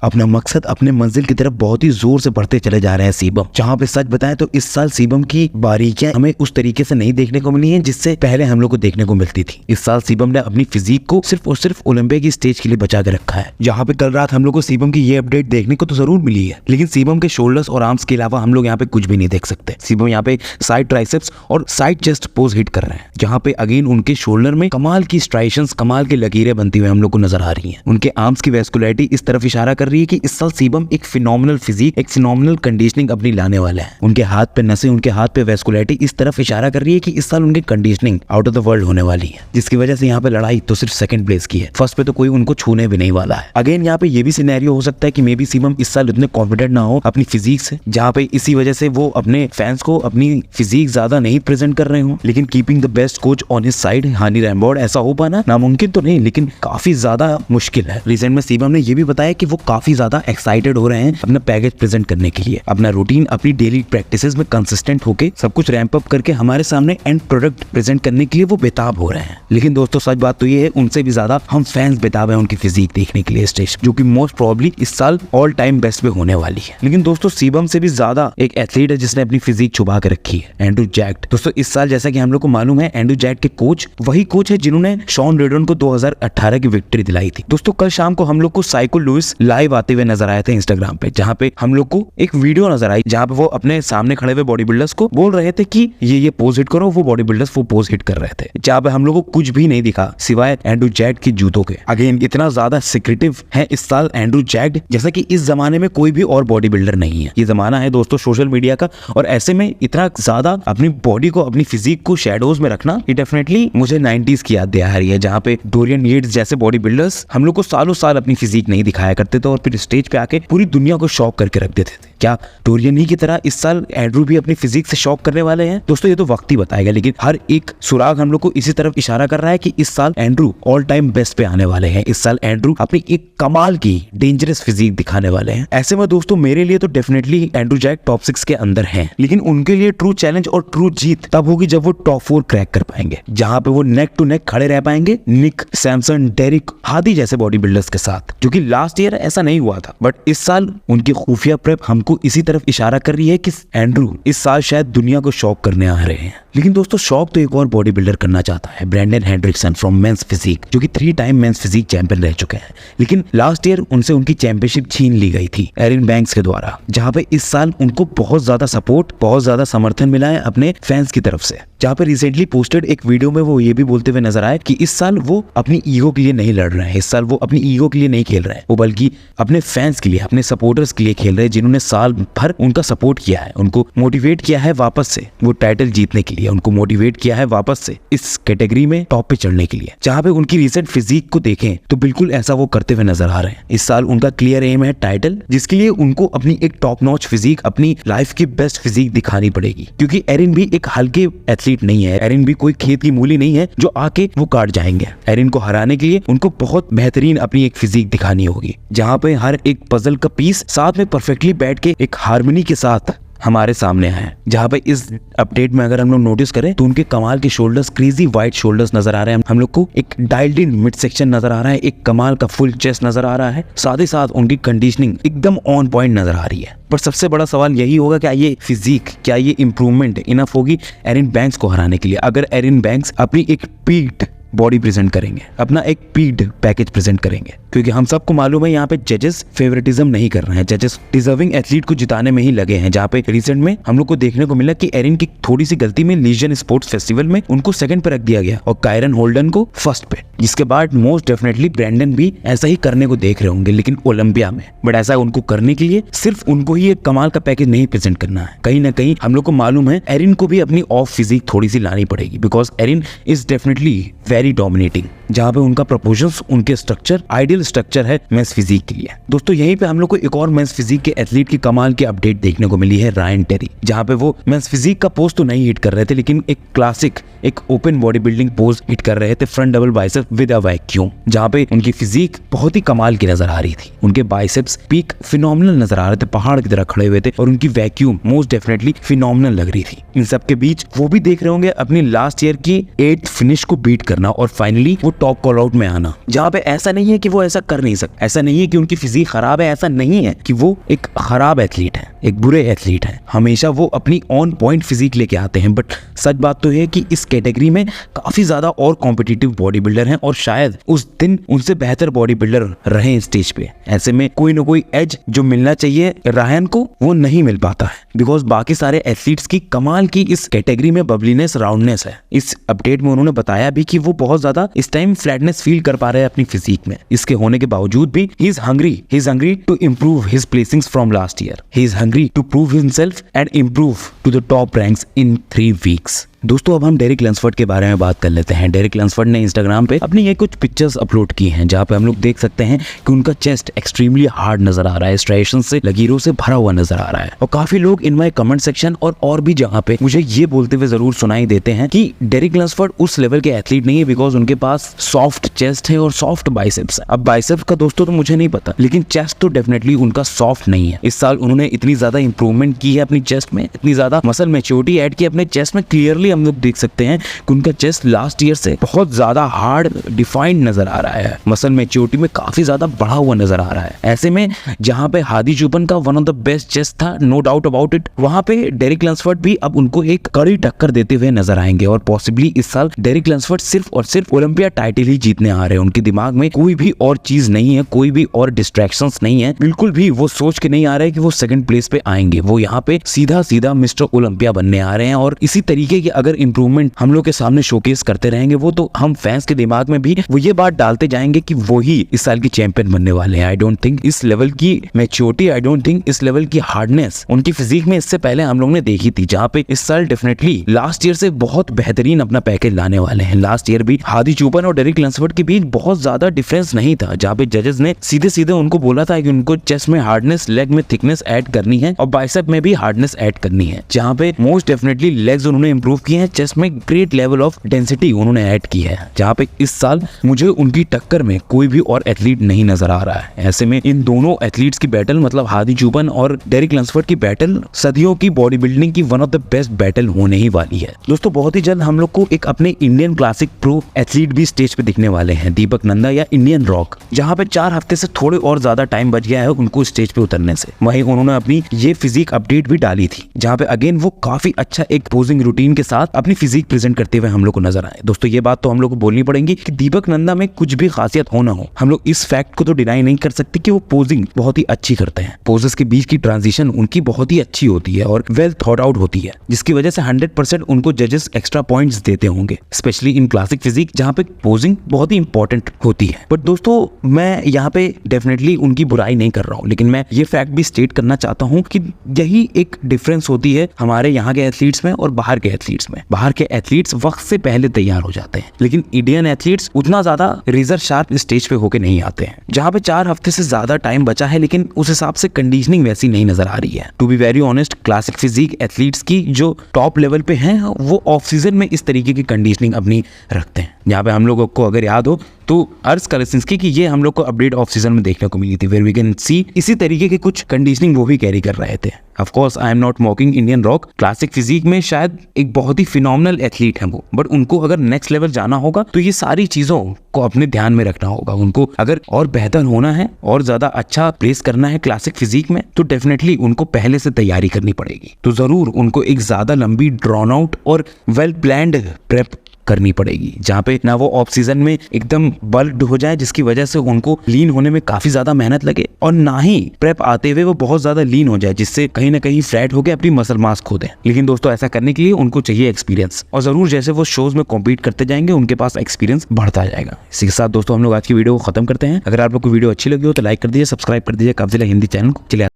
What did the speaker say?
अपना मकसद अपने मंजिल की तरफ बहुत ही जोर से बढ़ते चले जा रहे हैं सीबम। जहाँ पे सच बताएं तो इस साल सीबम की बारीकियां हमें उस तरीके से नहीं देखने को मिली हैं जिससे पहले हम लोग को देखने को मिलती थी। इस साल सीबम ने अपनी फिजिक को सिर्फ और सिर्फ ओलंपिया की स्टेज के लिए बचा के रखा है। जहाँ पे कल रात हम लोग को सीबम की ये अपडेट देखने को तो जरूर मिली है, लेकिन सीबम के शोल्डर्स और आर्म्स के अलावा हम लोग यहाँ पे कुछ भी नहीं देख सकते। सीबम यहाँ पे साइड ट्राइसेप्स और साइड चेस्ट पोज हिट कर रहे हैं, जहाँ पे अगेन उनके शोल्डर में कमाल की स्ट्राइशंस, कमाल की लकीरें बनती हुई हम लोग को नजर आ रही है। उनके आर्म्स की वेस्कुलरिटी इस तरफ इशारा कर रही है कि इस साल सीबम एक फिनोमिनल फिजिक, एक फिनोमिनल कंडीशनिंग अपनी लाने वाला है। उनके हाथ पे नसें, उनके हाथ पे वेस्कुलरिटी इस तरफ इशारा कर रही है कि इस साल उनकी conditioning out of the world होने वाली है, जिसकी वजह से यहाँ पे लड़ाई तो सिर्फ सेकंड प्लेस की है, फर्स्ट पे तो कोई उनको छूने भी नहीं वाला है। अगेन यहाँ पे ये भी सिनेरियो हो सकता है कि मे बी सीबम इस साल उतने कॉन्फिडेंट ना हो अपनी फिजिक से, जहाँ पे इसी वजह से वो अपने फैंस को अपनी फिजिक ज्यादा नहीं प्रेजेंट कर रहे हो। लेकिन keeping the best coach on his side, हानी रैमबोर्ड, ऐसा हो पाना नामुमकिन तो नहीं लेकिन काफी ज्यादा मुश्किल है। रिसेंट में सीबम ने ये भी बताया कि वो काफी ज्यादा एक्साइटेड हो रहे हैं अपना पैकेज प्रेजेंट करने के लिए, अपना रूटीन, अपनी डेली प्रैक्टिसेस में कंसिस्टेंट होके सब कुछ रैंप अप करके हमारे सामने एंड प्रोडक्ट प्रेजेंट करने के लिए वो बेताब हो रहे हैं। लेकिन दोस्तों सच बात तो ये है, उनसे भी ज्यादा हम फैंस बेताब हैं उनकी फिजिक देखने के लिए स्टेज, जो कि मोस्ट प्रोबेबली इस साल ऑल टाइम बेस्ट पे होने वाली है। लेकिन दोस्तों सीबम से भी ज्यादा एक एथलीट है जिसने अपनी फिजिक छुपा के रखी है, एंड्रू जैक्ट। दोस्तों इस साल जैसा कि हम लोग को मालूम है, एंड्रू जैक्ट के कोच वही कोच है जिन्होंने शॉन रेडन को 2018 की विक्ट्री दिलाई थी। दोस्तों कल शाम को हम लोग को साइको लुइस लाइव आते हुए नजर आए थे इंस्टाग्राम पे, जहाँ पे हम लोग को एक वीडियो नजर आई जहाँ पे वो अपने सामने खड़े हुए बॉडी बिल्डर्स को बोल रहे थे कि ये पोज हिट करो। वो बॉडी बिल्डर्स वो पोज हिट कर रहे थे, जहाँ पे हम लोग को कुछ भी नहीं दिखा सिवाय एंड्रू जैक्ट की जूतों के। अगेन इतना ज्यादा सीक्रेटिव है इस साल एंड्रू जैक्ट, जैसा कि इस जमाने में कोई भी और बॉडी बिल्डर नहीं है। ये जमाना है दोस्तों सोशल मीडिया का, और ऐसे में इतना ज्यादा अपनी बॉडी को, अपनी फिजिक को शैडोज में रखना, ये डेफिनेटली मुझे 90s की याद दिला रही है, जहाँ पे डोरियन येट्स जैसे बॉडी बिल्डर्स हम लोग को सालों साल अपनी फिजिक नहीं दिखाया करते थे और फिर स्टेज पे आके पूरी दुनिया को शॉक करके रख देते थे। क्या डोरियन ही की तरह इस साल एंड्रू भी अपनी फिजिक से शॉक करने वाले हैं? दोस्तों ये तो वक्त ही बताएगा, लेकिन हर एक सुराग हम लोग को इसी तरफ इशारा कर रहा है कि इस साल एंड्रू ऑल टाइम बेस्ट पे आने वाले हैं। इस साल एंड्रू अपनी एक कमाल की डेंजरस फिजिक दिखाने वाले हैं। ऐसे में दोस्तों मेरे लिए तो डेफिनेटली एंड्रू जैक टॉप 6 के अंदर हैं, लेकिन उनके लिए ट्रू चैलेंज और ट्रू जीत तब होगी जब वो टॉप 4 क्रैक कर पाएंगे, जहां पे वो नेक टू नेक खड़े रह पाएंगे निक, सैमसन, डेरिक, हादी जैसे बॉडी बिल्डर्स के साथ, जो कि लास्ट ईयर ऐसा नहीं हुआ था। बट इस साल उनकी खुफिया प्रेप हमको इसी तरफ इशारा कर रही है कि एंड्रू इस साल शायद दुनिया को शॉक करने आ रहे हैं। लेकिन दोस्तों शॉक तो एक और बॉडी बिल्डर करना चाहता है, ब्रैंडन हेंड्रिक्सन फ्रॉम मेंस फिजिक, जो कि 3 टाइम मेंस फिजिक चैंपियन रह चुके हैं। लेकिन लास्ट ईयर उनसे उनकी चैंपियनशिप छीन ली गई थी एरिन बैंक्स के द्वारा, जहां पे इस साल उनको बहुत ज्यादा सपोर्ट, बहुत ज्यादा समर्थन मिला है अपने फैंस की तरफ से। जहां पे रिसेंटली पोस्टेड एक वीडियो में वो ये भी बोलते हुए नजर आए कि इस साल वो अपनी ईगो के लिए नहीं लड़ रहे हैं, इस साल वो अपनी ईगो के लिए नहीं खेल रहे हैं, वो बल्कि अपने फैंस के लिए, अपने सपोर्टर्स के लिए खेल रहे हैं, जिन्होंने साल भर उनका सपोर्ट किया है, उनको मोटिवेट किया है वापस से वो टाइटल जीतने के लिए, उनको मोटिवेट किया है वापस से इस कैटेगरी में टॉप पे चढ़ने के लिए। जहां पे उनकी रिसेंट फिजिक को देखें तो बिल्कुल ऐसा वो करते हुए नजर आ रहे हैं। इस साल उनका क्लियर एम है टाइटल, जिसके लिए उनको अपनी एक टॉप नॉच फिजिक, अपनी लाइफ की बेस्ट फिजिक दिखानी पड़ेगी, क्योंकि एरिन भी एक हल्के एथलीट नहीं है। एरिन भी कोई खेत की मूली नहीं है जो आके वो काट जाएंगे। एरिन को हराने के लिए उनको बहुत बेहतरीन अपनी एक फिजिक दिखानी होगी, जहां पे हर एक पजल का पीस साथ में परफेक्टली बैठ के एक हार्मनी के साथ हमारे सामने है। जहाँ पे इस अपडेट में अगर हम लोग नोटिस करें तो उनके कमाल के शोल्डर्स, क्रेजी वाइड शोल्डर्स नजर आ रहे हैं हम लोग को, एक डायल्ड इन मिड सेक्शन नजर आ रहा है, एक कमाल का फुल चेस्ट नजर आ रहा है, साथ ही साथ उनकी कंडीशनिंग एकदम ऑन पॉइंट नजर आ रही है। पर सबसे बड़ा सवाल यही होगा, क्या ये फिजिक, क्या ये इंप्रूवमेंट इनफ होगी एरिन बैंक्स को हराने के लिए? अगर एरिन बैंक्स अपनी एक पीक्ड बॉडी प्रेजेंट करेंगे, अपना एक पीक्ड पैकेज प्रेजेंट करेंगे, क्योंकि हम सबको मालूम है यहाँ पे जजेस फेवरेटिज्म नहीं कर रहे हैं, जजेस डिजर्विंग एथलीट को जिताने में ही लगे हैं। जहाँ पे रिसेंट में हम लोग को देखने को मिला कि एरिन की थोड़ी सी गलती में लीजन स्पोर्ट्स फेस्टिवल में उनको सेकंड पे रख दिया गया और कायरन होल्डन को फर्स्ट पे, जिसके बाद मोस्ट डेफिनेटली ब्रैंडन भी ऐसा ही करने को देख रहे होंगे, लेकिन ओलंपिया में। बट ऐसा उनको करने के लिए सिर्फ उनको ही एक कमाल का पैकेज नहीं प्रेजेंट करना है, कहीं ना कहीं हम लोग को मालूम है एरिन को भी अपनी ऑफ फिजिक थोड़ी सी लानी पड़ेगी, because Erin is definitely very dominating, जहाँ पे उनका प्रोपोर्शंस, उनके स्ट्रक्चर आइडियल स्ट्रक्चर है मेंस फिजिक के लिए। दोस्तों यहीं पे हम लोग को एक और मेंस फिजिक के एथलीट की कमाल की अपडेट देखने को मिली है, रायन टेरी, जहाँ पे वो मेंस फिजिक का पोज तो नहीं हिट कर रहे थे, लेकिन एक क्लासिक, एक open body building pose hit कर रहे थे, front double bicep with a vacuum, जहाँ पे उनकी फिजिक बहुत ही कमाल की नजर आ रही थी। उनके बाइसेप्स पीक फिनोमिनल नजर आ रहे थे, पहाड़ की तरह खड़े हुए थे, और उनकी वैक्यूम मोस्ट डेफिनेटली फिनोमिनल लग रही थी। इन सब के बीच वो भी देख रहे होंगे अपनी लास्ट ईयर की 8th फिनिश को बीट करना और फाइनली वो टॉप कॉल आउट में आना, जहाँ पे ऐसा नहीं है कि वो ऐसा कर नहीं सकते, ऐसा नहीं है कि उनकी फिजिक खराब है, ऐसा नहीं है कि वो एक खराब एथलीट है, एक बुरे एथलीट है, हमेशा वो अपनी ऑन पॉइंट फिजिक लेके आते हैं। बट सच बात तो है कि इस कैटेगरी में काफी ज्यादा और कॉम्पिटिटिव बॉडी बिल्डर हैं और शायद उस दिन उनसे बेहतर बॉडी बिल्डर रहे स्टेज पे। ऐसे में कोई ना कोई एज जो मिलना चाहिए रायन को वो नहीं मिल पाता है, बिकॉज बाकी सारे एथलीट्स की कमाल की इस कैटेगरी में बबलीनेस, राउंडनेस है। इस अपडेट में उन्होंने बताया भी कि वो बहुत ज्यादा इस टाइम फ्लैटनेस फील कर पा रहे हैं अपनी फिजिक में। इसके होने के बावजूद भी he is hungry to improve his placings from last year. He is hungry to prove himself and improve to the top ranks in 3 weeks. दोस्तों अब हम डेरिक लंसफोर्ड के बारे में बात कर लेते हैं। डेरिक लंसफोर्ड ने इंस्टाग्राम पे अपनी ये कुछ पिक्चर्स अपलोड की हैं, जहाँ पे हम लोग देख सकते हैं कि उनका चेस्ट एक्सट्रीमली हार्ड नजर आ रहा है, स्ट्राइएशंस से, लकीरों से भरा हुआ नजर आ रहा है। और काफी लोग इन माय कमेंट सेक्शन और भी जगह पे मुझे ये बोलते हुए जरूर सुनाई देते हैं कि डेरिक लंसफोर्ड उस लेवल के एथलीट नहीं है, बिकॉज उनके पास सॉफ्ट चेस्ट है और सॉफ्ट बाइसेप्स है। अब बाइसेप्स का दोस्तों तो मुझे नहीं पता, लेकिन चेस्ट तो डेफिनेटली उनका सॉफ्ट नहीं है। इस साल उन्होंने इतनी ज्यादा इंप्रूवमेंट की है अपनी चेस्ट में, इतनी ज्यादा मसल मैच्योरिटी ऐड की अपने चेस्ट में, क्लियरली हम लोग देख सकते हैं कि उनका चेस्ट लास्ट ईयर से बहुत ज्यादा हार्ड डिफाइंड नजर आ रहा है, मसल मैच्योरिटी में काफी ज्यादा बढ़ा हुआ नजर आ रहा है। ऐसे में जहां पे हादी चुपन का one of the best chest था, नो डाउट अबाउट इट, वहां पे डेरिक लंसफोर्ड भी अब उनको एक कड़ी टक्कर देते हुए नजर आएंगे। और पॉसिबली इस साल डेरिक लंसफोर्ड सिर्फ और सिर्फ ओलंपिया टाइटल ही जीतने आ रहे हैं। उनके दिमाग में कोई भी और चीज नहीं है, कोई भी और डिस्ट्रैक्शंस नहीं है, बिल्कुल भी वो सोच के नहीं आ रहे कि वो सेकंड प्लेस पे आएंगे। वो यहाँ पे सीधा सीधा मिस्टर ओलंपिया बनने आ रहे हैं। और इसी तरीके की अगर इंप्रूवमेंट हम लोग के सामने शोकेस करते रहेंगे वो, तो हम फैंस के दिमाग में भी वो ये बात डालते जाएंगे कि वो ही इस साल की चैंपियन बनने वाले हैं। आई डोंट थिंक इस लेवल की मैच्योरिटी, आई डोंट थिंक इस लेवल की हार्डनेस उनकी फिजिक में इससे पहले हम लोग ने देखी थी, जहाँ पे इस साल डेफिनेटली लास्ट ईयर से बहुत बेहतरीन अपना पैकेज लाने वाले हैं। लास्ट ईयर भी हादी चुपन और डेरिक लंसफोर्ड के बीच बहुत ज्यादा डिफरेंस नहीं था, जहाँ पे जजेस ने सीधे सीधे उनको बोला था कि उनको चेस्ट में हार्डनेस, लेग में थिकनेस ऐड करनी है और बाइसेप में भी हार्डनेस ऐड करनी है। जहाँ पे मोस्ट डेफिनेटली लेग्स उन्होंने इंप्रूव किए हैं, चेस्ट में ग्रेट लेवल ऑफ डेंसिटी उन्होंने ऐड की है, जहाँ पे इस साल मुझे उनकी टक्कर में कोई भी और एथलीट नहीं नजर आ रहा है। ऐसे में इन दोनों एथलीट्स की बैटल, मतलब हादी चुपन और डेरिक लंसफोर्ड की बैटल, सदियों की बॉडी बिल्डिंग की one of the best battle होने ही वाली है। दोस्तों बहुत ही जल्द हम लोग को एक अपने इंडियन क्लासिक प्रो एथलीट भी स्टेज पे दिखने वाले हैं, दीपक नंदा या इंडियन रॉक, जहाँ पे 4 हफ्ते से थोड़े और ज्यादा टाइम बच गया है उनको स्टेज पे उतरने से। वहीं उन्होंने अपनी ये फिजिक अपडेट भी डाली थी, जहाँ पे अगेन वो काफी अच्छा एक पोजिंग रूटीन के साथ अपनी फिजिक प्रेजेंट करते हुए हम लोग को नजर आए। दोस्तों ये बात तो हम लोग को बोलनी पड़ेगी कि दीपक नंदा में कुछ भी खासियत हो ना हो, हम लोग इस फैक्ट को तो डिनाई नहीं कर सकते कि वो पोजिंग बहुत ही अच्छी करते हैं। पोजेस के बीच की ट्रांजिशन उनकी बहुत ही अच्छी होती है और वेल थॉट आउट होती है, जिसकी वजह से 100% उनको जजेस एक्स्ट्रा पॉइंट्स देते होंगे, स्पेशली इन क्लासिक फिजिक जहाँ पे पोजिंग बहुत ही इंपॉर्टेंट होती है। बट दोस्तों मैं यहाँ पे डेफिनेटली उनकी बुराई नहीं कर रहा हूँ, लेकिन मैं ये फैक्ट भी स्टेट करना चाहता हूँ कि यही एक डिफरेंस होती है हमारे यहाँ के एथलीट्स में और बाहर के एथलीट्स में। बाहर के एथलीट्स वक्त से पहले तैयार हो जाते हैं, लेकिन इंडियन एथलीट्स उतना ज्यादा रेजर शार्प स्टेज पे होके नहीं आते हैं। जहाँ पे 4 हफ्ते से ज्यादा टाइम बचा है, लेकिन उस हिसाब से कंडीशनिंग वैसी नहीं नजर आ रही है। To be very honest, classic physique athletes की जो टॉप लेवल पे हैं वो ऑफ सीजन में इस तरीके की कंडीशनिंग अपनी रखते हैं। यहाँ पे हम लोगों को अगर याद हो तो अर्ज कलेसिंस्की की ये हम लोग को अपडेट ऑफ सीजन में देखने को मिली थी, वेयर वी कैन सी इसी तरीके के कुछ कंडीशनिंग वो भी कैरी कर रहे थे। Of course I am not mocking Indian rock, classic physique में शायद एक बहुत ही फिनोमिनल एथलीट है वो, बट उनको अगर नेक्स्ट लेवल जाना होगा तो ये सारी चीजों को अपने ध्यान में रखना होगा। उनको अगर और बेहतर होना है और ज्यादा अच्छा प्लेस करना है क्लासिक फिजिक में, तो डेफिनेटली उनको पहले से तैयारी करनी पड़ेगी। तो जरूर उनको एक ज्यादा लंबी ड्रॉन आउट और वेल प्लान्ड प्रेप करनी पड़ेगी, जहाँ पे ना वो ऑफ सीजन में एकदम बल्क्ड हो जाए जिसकी वजह से उनको लीन होने में काफी ज्यादा मेहनत लगे, और ना ही प्रेप आते हुए वो बहुत ज्यादा लीन हो जाए जिससे कहीं ना कहीं फ्लैट होकर अपनी मसल मास खो दें। लेकिन दोस्तों ऐसा करने के लिए उनको चाहिए एक्सपीरियंस, और जरूर जैसे वो शोज में कॉम्पीट करते जाएंगे उनके पास एक्सपीरियंस बढ़ता जाएगा। इसी के साथ दोस्तों हम लोग आज की वीडियो को खत्म करते हैं। अगर आप लोग को वीडियो अच्छी लगी हो तो लाइक कर दीजिए, सब्सक्राइब कर दीजिए काफजिला हिंदी चैनल को। चलिए